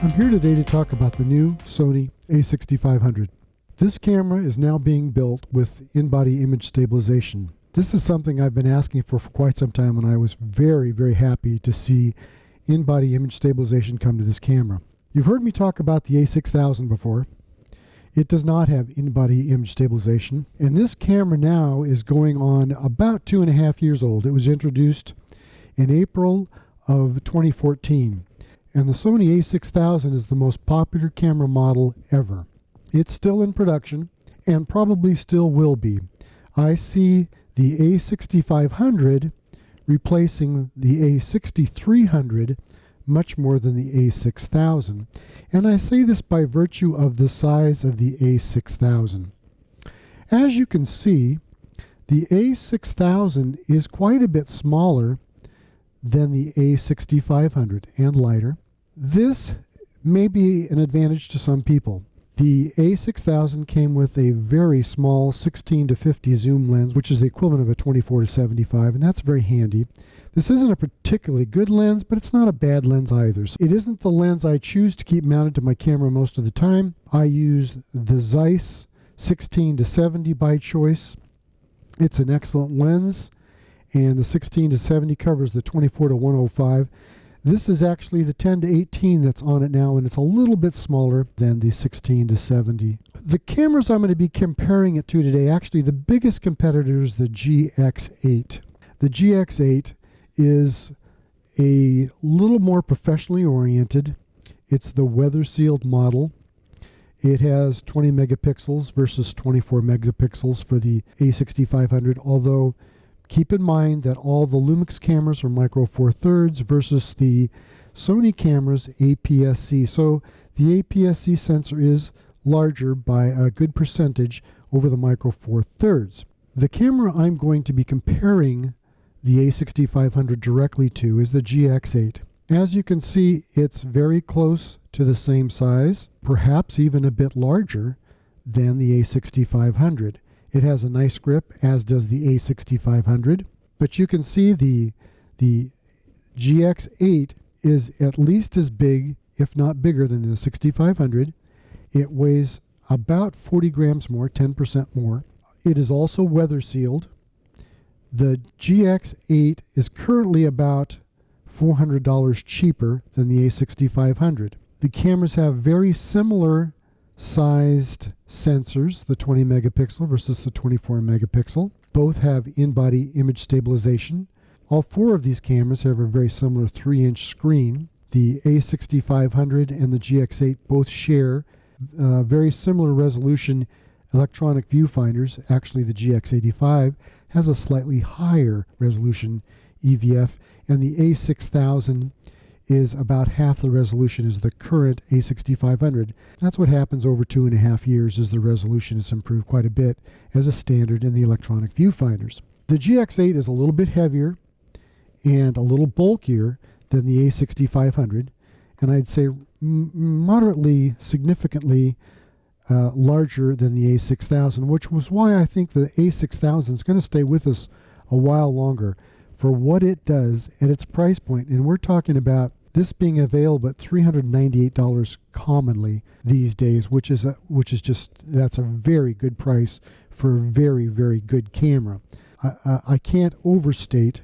I'm here today to talk about the new Sony A6500. This camera is now being built with in-body image stabilization. This is something I've been asking for quite some time, and I was very, very happy to see in-body image stabilization come to this camera. You've heard me talk about the A6000 before. It does not have in-body image stabilization, and this camera now is going on about 2.5 years old. It was introduced in April of 2014. And the Sony A6000 is the most popular camera model ever. It's still in production and probably still will be. I see the A6500 replacing the A6300 much more than the A6000. And I say this by virtue of the size of the A6000. As you can see, the A6000 is quite a bit smaller than the A6500 and lighter. This may be an advantage to some people. The A6000 came with a very small 16 to 50 zoom lens, which is the equivalent of a 24 to 75, and that's very handy. This isn't a particularly good lens, but it's not a bad lens either. So it isn't the lens I choose to keep mounted to my camera most of the time. I use the Zeiss 16 to 70 by choice. It's an excellent lens, and the 16 to 70 covers the 24 to 105. This is actually the 10 to 18 that's on it now, and it's a little bit smaller than the 16 to 70. The cameras I'm going to be comparing it to today, actually the biggest competitor is the GX8. The GX8 is a little more professionally oriented. It's the weather-sealed model. It has 20 megapixels versus 24 megapixels for the A6500, although keep in mind that all the Lumix cameras are micro four thirds versus the Sony cameras APS-C. So the APS-C sensor is larger by a good percentage over the micro four thirds. The camera I'm going to be comparing the A6500 directly to is the GX8. As you can see, it's very close to the same size, perhaps even a bit larger than the A6500. It has a nice grip, as does the A6500, but you can see the GX8 is at least as big, if not bigger, than the 6500. It weighs about 40 grams more, 10% more. It is also weather sealed. The GX8 is currently about $400 cheaper than the A6500. The cameras have very similar sized sensors, the 20 megapixel versus the 24 megapixel. Both have in-body image stabilization. All four of these cameras have a very similar 3-inch screen. The A6500 and the GX8 both share very similar resolution electronic viewfinders. Actually, the GX85 has a slightly higher resolution EVF, and the A6000 is about half the resolution as the current A6500. That's what happens over 2.5 years, as the resolution has improved quite a bit as a standard in the electronic viewfinders. The GX8 is a little bit heavier and a little bulkier than the A6500, and I'd say moderately, significantly larger than the A6000, which was why I think the A6000 is going to stay with us a while longer for what it does at its price point. And we're talking about this being available at $398 commonly these days, which is that's a very good price for a very, very good camera. I can't overstate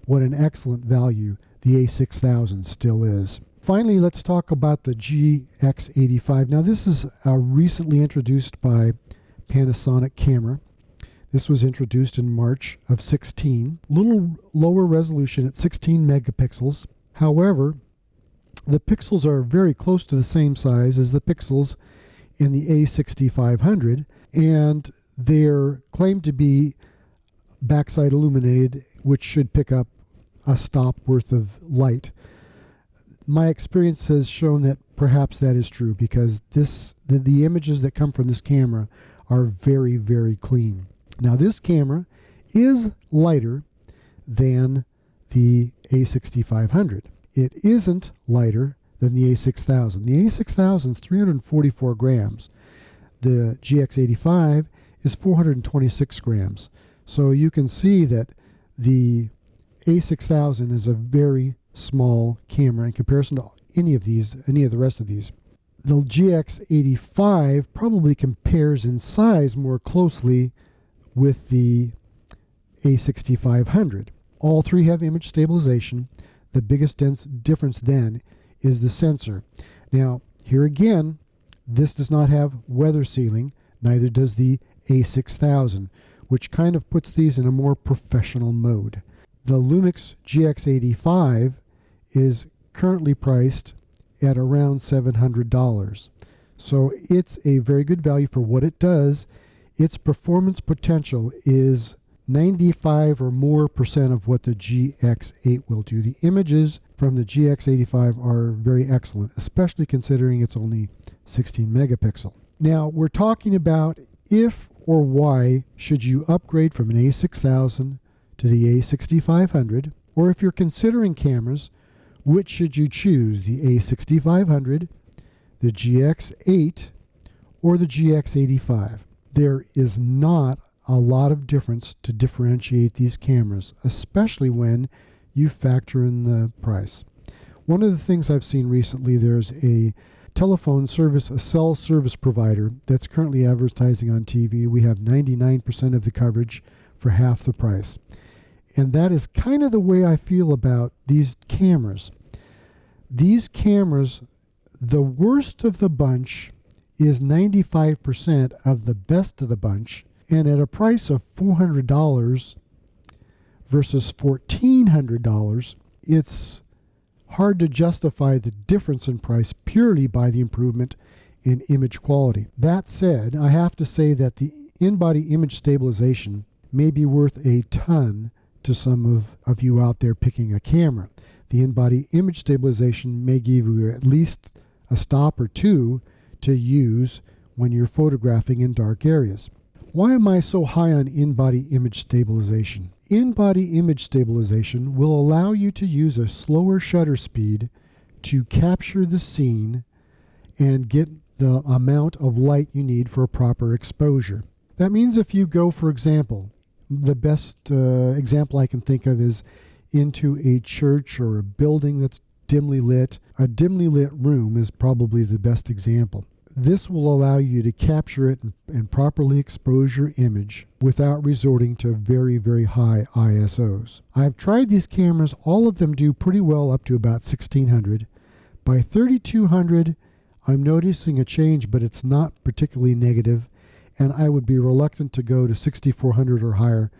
what an excellent value the A6000 still is. Finally, let's talk about the GX85. Now, this is a recently introduced by Panasonic camera. This was introduced in March of 16. Little lower resolution at 16 megapixels. However, the pixels are very close to the same size as the pixels in the A6500, and they're claimed to be backside illuminated, which should pick up a stop worth of light. My experience has shown that perhaps that is true, because the images that come from this camera are very, very clean. Now, this camera is lighter than the A6500. It isn't lighter than the A6000. The A6000 is 344 grams. The GX85 is 426 grams. So you can see that the A6000 is a very small camera in comparison to any of the rest of these. The GX85 probably compares in size more closely with the A6500. All three have image stabilization. The biggest difference then is the sensor. Now, here again, this does not have weather sealing, neither does the A6000, which kind of puts these in a more professional mode. The Lumix GX85 is currently priced at around $700. So it's a very good value for what it does. Its performance potential is 95 or more percent of what the GX8 will do. The images from the GX85 are very excellent, especially considering it's only 16 megapixel. Now, we're talking about if or why should you upgrade from an A6000 to the A6500, or if you're considering cameras, which should you choose, the A6500, the GX8, or the GX85? There is not a lot of difference to differentiate these cameras, especially when you factor in the price. One of the things I've seen recently, there's a telephone service, a cell service provider that's currently advertising on TV. We have 99% of the coverage for half the price. And that is kind of the way I feel about these cameras. These cameras, the worst of the bunch is 95% of the best of the bunch. And at a price of $400 versus $1,400, it's hard to justify the difference in price purely by the improvement in image quality. That said, I have to say that the in-body image stabilization may be worth a ton to some of you out there picking a camera. The in-body image stabilization may give you at least a stop or two to use when you're photographing in dark areas. Why am I so high on in-body image stabilization? In-body image stabilization will allow you to use a slower shutter speed to capture the scene and get the amount of light you need for a proper exposure. That means if you go, for example, the best example I can think of is into a church or a building that's dimly lit. A dimly lit room is probably the best example. This will allow you to capture it and properly expose your image without resorting to very, very high ISOs. I've tried these cameras. All of them do pretty well up to about 1600. By 3200, I'm noticing a change, but it's not particularly negative, and I would be reluctant to go to 6400 or higher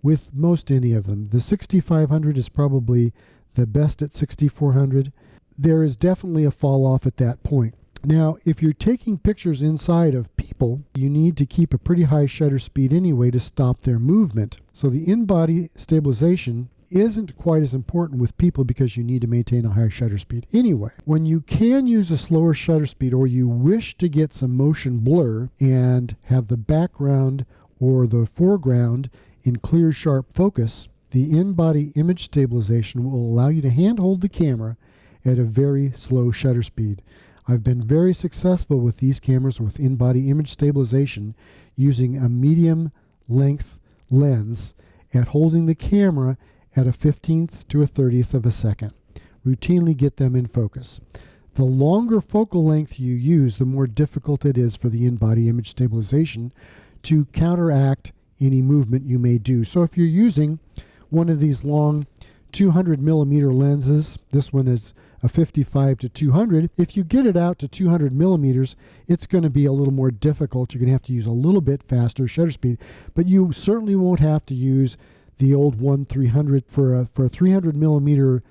with most any of them. The 6500 is probably the best at 6400. There is definitely a fall off at that point. Now, if you're taking pictures inside of people, you need to keep a pretty high shutter speed anyway to stop their movement. So the in-body stabilization isn't quite as important with people because you need to maintain a high shutter speed anyway. When you can use a slower shutter speed, or you wish to get some motion blur and have the background or the foreground in clear, sharp focus, the in-body image stabilization will allow you to handhold the camera at a very slow shutter speed. I've been very successful with these cameras with in-body image stabilization using a medium length lens at holding the camera at a 15th to a 30th of a second. Routinely get them in focus. The longer focal length you use, the more difficult it is for the in-body image stabilization to counteract any movement you may do. So if you're using one of these long 200 millimeter lenses, this one is a 55 to 200. If you get it out to 200 millimeters, it's going to be a little more difficult. You're going to have to use a little bit faster shutter speed, but you certainly won't have to use the old 1/300 for a 300 millimeter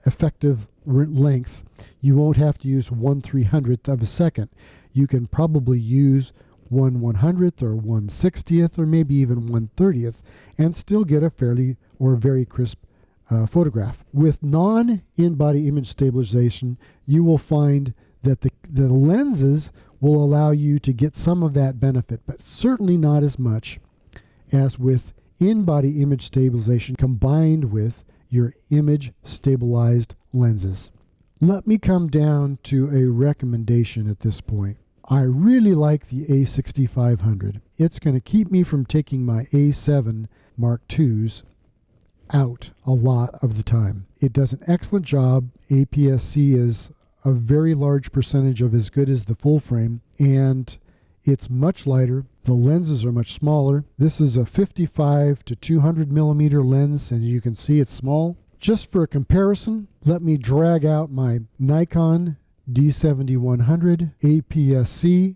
effective length. You won't have to use 1/300th of a second. You can probably use 1/100th or 1/60th or maybe even 1/30th and still get a fairly or very crisp photograph. With non-in-body image stabilization, you will find that the lenses will allow you to get some of that benefit, but certainly not as much as with in-body image stabilization combined with your image stabilized lenses. Let me come down to a recommendation at this point. I really like the A6500. It's going to keep me from taking my A7 Mark IIs out a lot of the time. It does an excellent job. APS-C is a very large percentage of as good as the full frame, and it's much lighter. The lenses are much smaller. This is a 55 to 200 millimeter lens, and you can see it's small. Just for a comparison, let me drag out my Nikon D7100 APS-C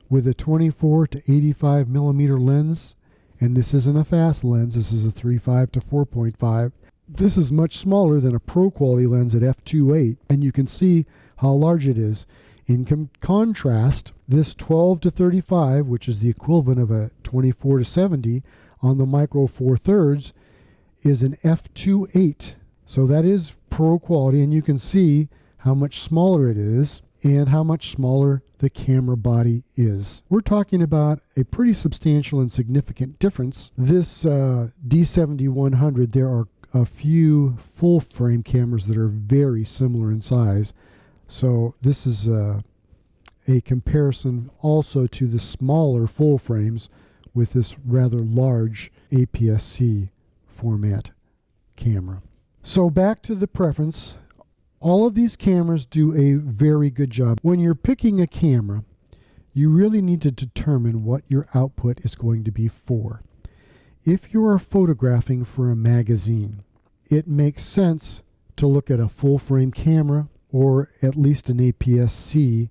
with a 24 to 85 millimeter lens, and this isn't a fast lens. This is a 3.5 to 4.5. This is much smaller than a pro quality lens at f2.8, and you can see how large it is. In contrast, this 12 to 35, which is the equivalent of a 24 to 70 on the Micro Four Thirds, is an f2.8. So that is pro quality, and you can see how much smaller it is and how much smaller the camera body is. We're talking about a pretty substantial and significant difference. This D7100, there are a few full frame cameras that are very similar in size. So this is a comparison also to the smaller full frames with this rather large APS-C format camera. So back to the preference. All of these cameras do a very good job. When you're picking a camera, you really need to determine what your output is going to be for. If you are photographing for a magazine, it makes sense to look at a full frame camera or at least an APS-C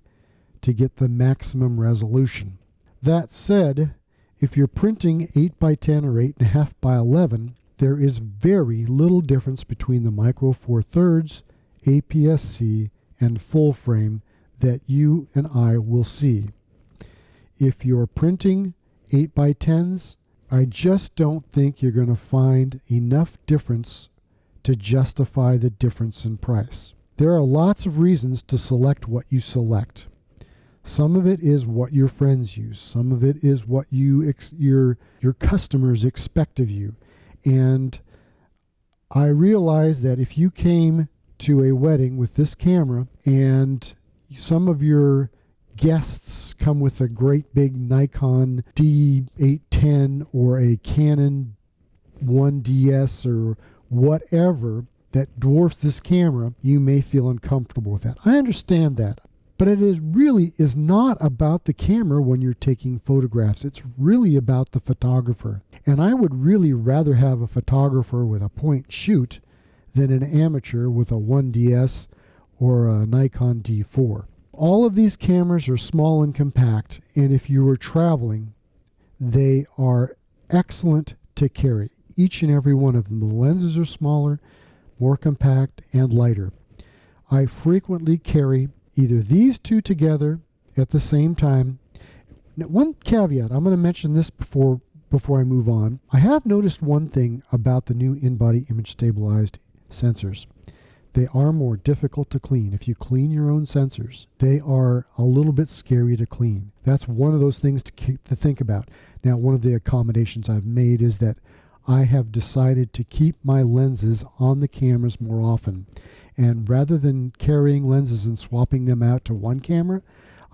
to get the maximum resolution. That said, if you're printing 8x10 or 8.5x11, there is very little difference between the Micro Four Thirds, APS-C, and full frame that you and I will see. If you're printing 8x10s, I just don't think you're going to find enough difference to justify the difference in price. There are lots of reasons to select what you select. Some of it is what your friends use. Some of it is what your customers expect of you. And I realize that if you came to a wedding with this camera and some of your guests come with a great big Nikon D810 or a Canon 1DS or whatever that dwarfs this camera, you may feel uncomfortable with that. I understand that. But it really is not about the camera when you're taking photographs. It's really about the photographer. And I would really rather have a photographer with a point shoot than an amateur with a 1DS or a Nikon D4. All of these cameras are small and compact, and if you were traveling, they are excellent to carry. Each and every one of them. The lenses are smaller, more compact, and lighter. I frequently carry either these two together at the same time. Now, one caveat, I'm going to mention this before I move on. I have noticed one thing about the new in-body image stabilized sensors. They are more difficult to clean. If you clean your own sensors, they are a little bit scary to clean. That's one of those things to think about. Now, one of the accommodations I've made is that I have decided to keep my lenses on the cameras more often. And rather than carrying lenses and swapping them out to one camera,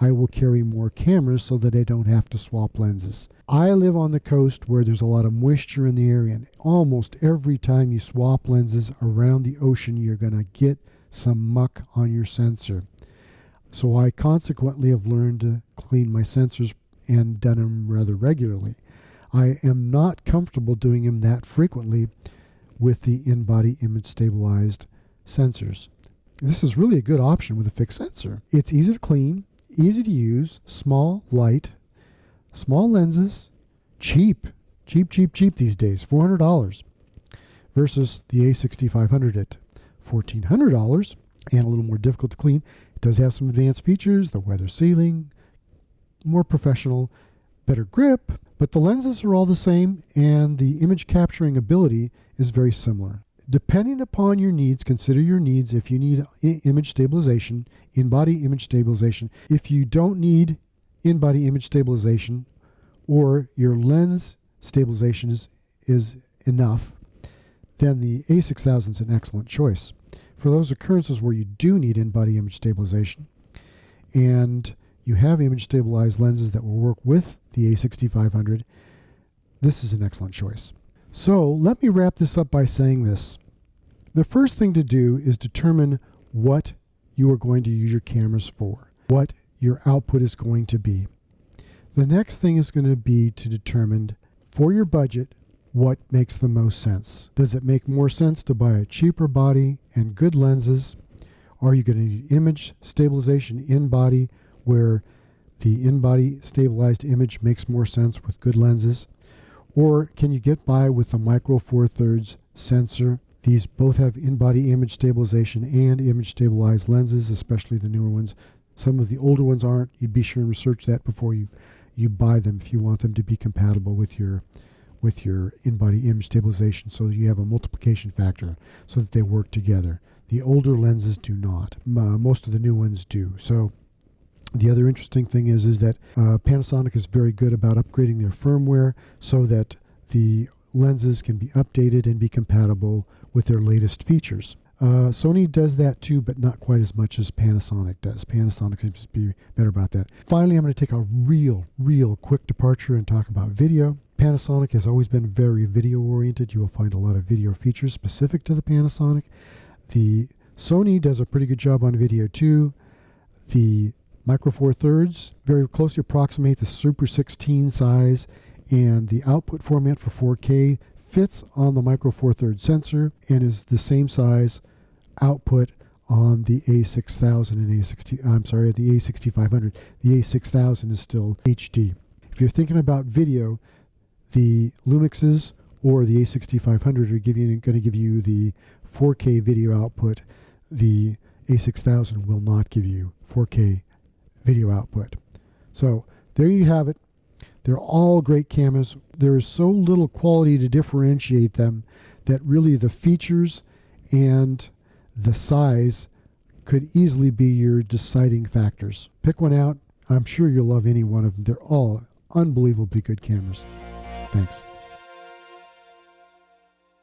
I will carry more cameras so that I don't have to swap lenses. I live on the coast where there's a lot of moisture in the air, and almost every time you swap lenses around the ocean, you're going to get some muck on your sensor. So I consequently have learned to clean my sensors and done them rather regularly. I am not comfortable doing them that frequently with the in-body image stabilized sensors. This is really a good option with a fixed sensor. It's easy to clean, easy to use, small, light, small lenses, cheap these days, $400 versus the A6500 at $1,400 and a little more difficult to clean. It does have some advanced features, the weather sealing, more professional, better grip, but the lenses are all the same and the image capturing ability is very similar. Depending upon your needs, consider your needs. If you need image stabilization, in-body image stabilization, if you don't need in-body image stabilization or your lens stabilization is enough, then the A6000 is an excellent choice. For those occurrences where you do need in-body image stabilization and you have image stabilized lenses that will work with the A6500, this is an excellent choice. So let me wrap this up by saying this. The first thing to do is determine what you are going to use your cameras for, what your output is going to be. The next thing is going to be to determine, for your budget, what makes the most sense. Does it make more sense to buy a cheaper body and good lenses? Are you going to need image stabilization in body, where the in-body stabilized image makes more sense with good lenses? Or can you get by with a micro four thirds sensor? These both have in-body image stabilization and image stabilized lenses, especially the newer ones. Some of the older ones aren't. You'd be sure and research that before you buy them if you want them to be compatible with your in-body image stabilization, so that you have a multiplication factor so that they work together. The older lenses do not. Most of the new ones do. So the other interesting thing is that Panasonic is very good about upgrading their firmware so that the lenses can be updated and be compatible with their latest features. Sony does that too, but not quite as much as Panasonic does. Panasonic seems to be better about that. Finally, I'm going to take a real quick departure and talk about video. Panasonic has always been very video oriented. You will find a lot of video features specific to the Panasonic. The Sony does a pretty good job on video too. The Micro Four Thirds very closely approximate the Super 16 size, and the output format for 4K fits on the Micro Four Thirds sensor and is the same size output on the A6000 and the A6500. The A6000 is still HD. If you're thinking about video, the Lumixes or the A6500 are going to give you the 4K video output. The A6000 will not give you 4K video output. So there you have it. They're all great cameras. There is so little quality to differentiate them that really the features and the size could easily be your deciding factors. Pick one out. I'm sure you'll love any one of them. They're all unbelievably good cameras. Thanks.